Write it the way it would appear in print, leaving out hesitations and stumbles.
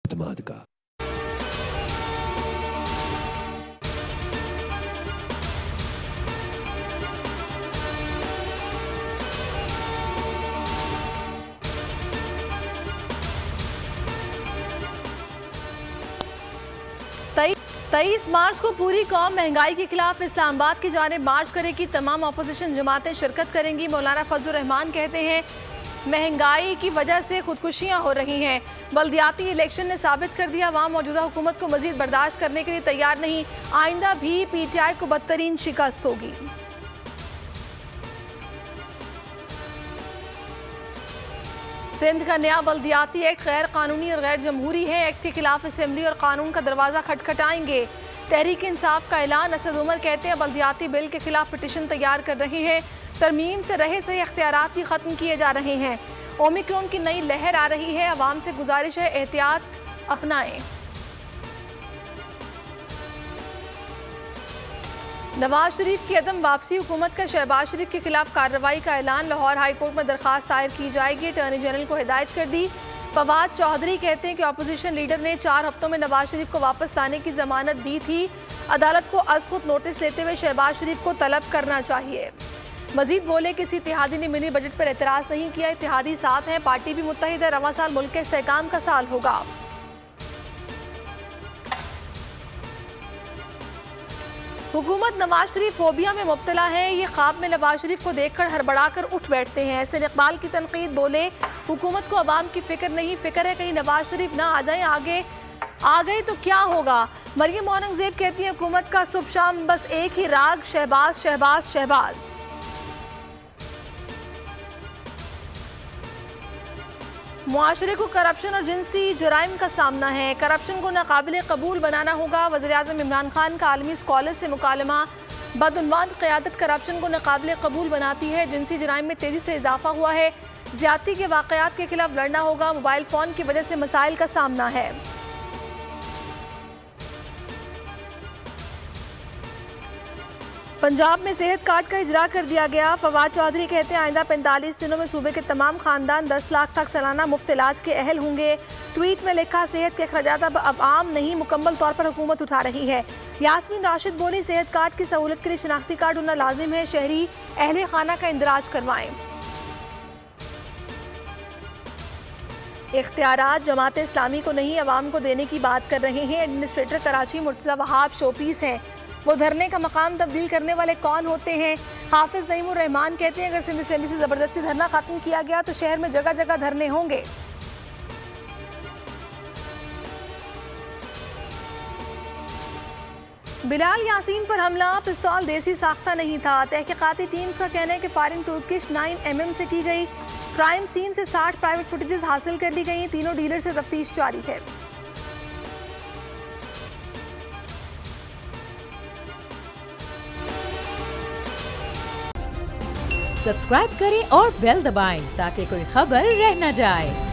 एतमाद का। तेईस मार्च को पूरी कौम महंगाई के खिलाफ इस्लामाबाद की जानिब मार्च करेगी। तमाम अपोजिशन जमातें शिरकत करेंगी। मौलाना फजलुर रहमान कहते हैं महंगाई की वजह से खुदकुशियां हो रही हैं। बल्दियाती इलेक्शन ने साबित कर दिया अवाम मौजूदा हुकूमत को मजीद बर्दाश्त करने के लिए तैयार नहीं। आइंदा भी PTI को बदतरीन शिकस्त होगी। सिंध का नया बल्दियाती एक्ट गैर कानूनी और गैर जमहूरी है। एक्ट के खिलाफ असेंबली और कानून का दरवाजा खटखटाएंगे। तहरीक इंसाफ का ऐलान। असद उमर कहते हैं बल्दियाती बिल के खिलाफ पिटीशन तैयार कर रहे हैं। तरमीम से रहे सही अख्तियारात भी खत्म किए जा रहे हैं। ओमिक्रॉन की नई लहर आ रही है। अवाम से गुजारिश है एहतियात अपनाएं। नवाज शरीफ की अदम वापसी। हुकूमत का शहबाज शरीफ के खिलाफ कार्रवाई का ऐलान। लाहौर हाई कोर्ट में दरखास्त दायर की जाएगी। अटॉर्नी जनरल को हिदायत कर दी। फवाद चौधरी कहते हैं कि अपोजिशन लीडर ने 4 हफ्तों में नवाज शरीफ को वापस लाने की जमानत दी थी। अदालत को अज़-खुद नोटिस लेते हुए शहबाज शरीफ को तलब करना चाहिए। मजीद बोले किसी इत्तेहादी ने मिनी बजट पर एतराज़ नहीं किया। इत्तेहादी साथ हैं, पार्टी भी मुत्तहिद है। रवां साल मुल्क के इस्तेहकाम का साल होगा। हुकूमत नवाज शरीफ फोबिया में मुब्तला है। ये ख्वाब में नवाज शरीफ को देखकर हड़बड़ाकर उठ बैठते हैं। ऐसे इकबाल की तनकीद। बोले हुकूमत को अवाम की फिक्र नहीं, फिक्र है कहीं नवाज शरीफ ना आ जाए। आगे आ गए तो क्या होगा। मरियम औरंगजेब कहती है हुकूमत का सुबह शाम बस एक ही राग, शहबाज शहबाज शहबाज। मुआशरे को करप्शन और जिनसी जराइम का सामना है। करप्शन को नाकाबिल कबूल बनाना होगा। वज़ीर-ए-आज़म इमरान खान का आलमी स्कॉलर से मुकालमा। बदउनवान क़यादत करप्शन को नाकाबिल कबूल बनाती है। जिनसी जराइम में तेज़ी से इजाफा हुआ है। ज़्यादती के वाक़यात के खिलाफ लड़ना होगा। मोबाइल फ़ोन की वजह से मसाइल का सामना है। पंजाब में सेहत कार्ड का इजरा कर दिया गया। फवाद चौधरी कहते हैं आइंदा 45 दिनों में सूबे के तमाम खानदान 10 लाख तक सालाना मुफ्त इलाज के अहल होंगे। ट्वीट में लिखा सेहत के अखराजात अब आम नहीं मुकम्मल तौर पर हुकूमत उठा रही है। यास्मीन राशिद बोली सेहत कार्ड की सहूलत के लिए शनाख्ती कार्ड होना लाजिम है। शहरी अहले खाना का इंदराज करवाएं। इख्तियारात जमात इस्लामी को नहीं अवाम को देने की बात कर रहे हैं। एडमिनिस्ट्रेटर कराची मुर्तज़ा वहाब शोपीस हैं। वो धरने का मकाम तब्दील करने वाले कौन होते हैं। हाफिज नईमुर रहमान कहते हैं अगर सिंध असेंबली से ज़बरदस्ती धरना खत्म किया गया तो शहर में जगह जगह धरने होंगे। बिलाल यासीन पर हमला। पिस्तौल देसी साख्ता नहीं था। तहकीकाती टीम्स का कहना है कि फायरिंग तुर्किश 9mm से की गई। क्राइम सीन से 60 प्राइवेट फुटेजेस हासिल कर ली गई। तीनों डीलर से तफ्तीश जारी है। सब्सक्राइब करें और बेल दबाएं ताकि कोई खबर रह न जाए।